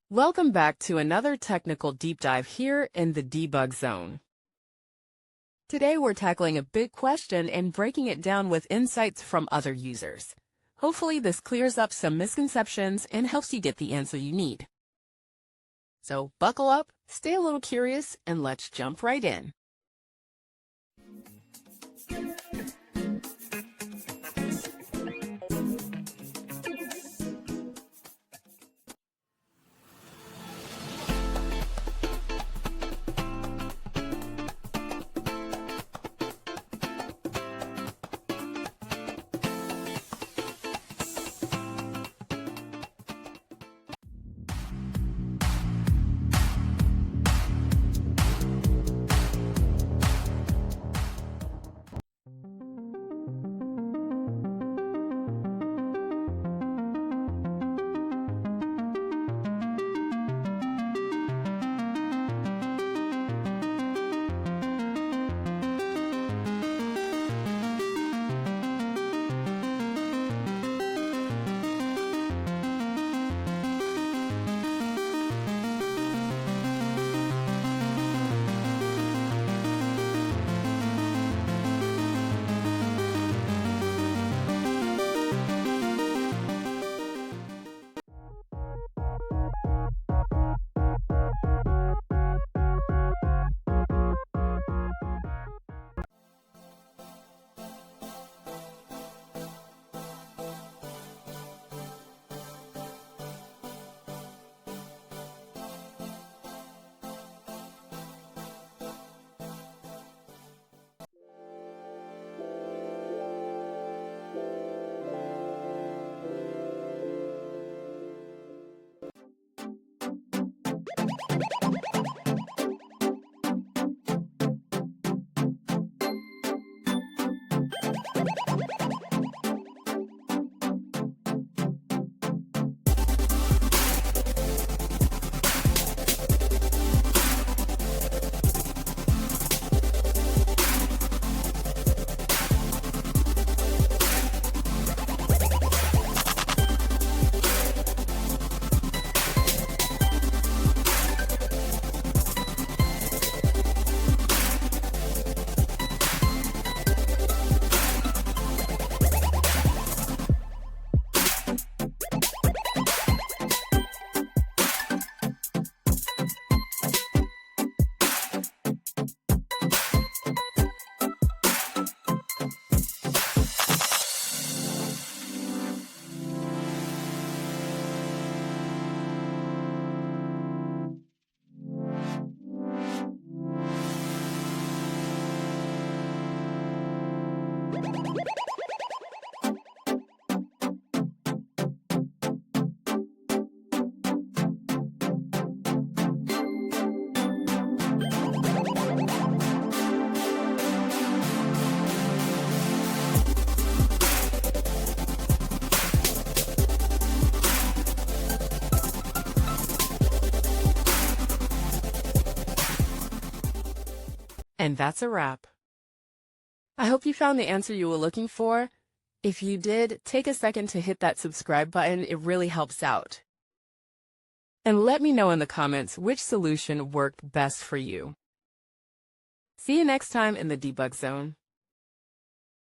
Welcome back to another technical deep dive here in the debug zone. Today we're tackling a big question and breaking it down with insights from other users. Hopefully this clears up some misconceptions and helps you get the answer you need. So buckle up, stay a little curious, and let's jump right in. And that's a wrap. I hope you found the answer you were looking for. If you did, take a second to hit that subscribe button. It really helps out. And let me know in the comments which solution worked best for you. See you next time in the debug zone.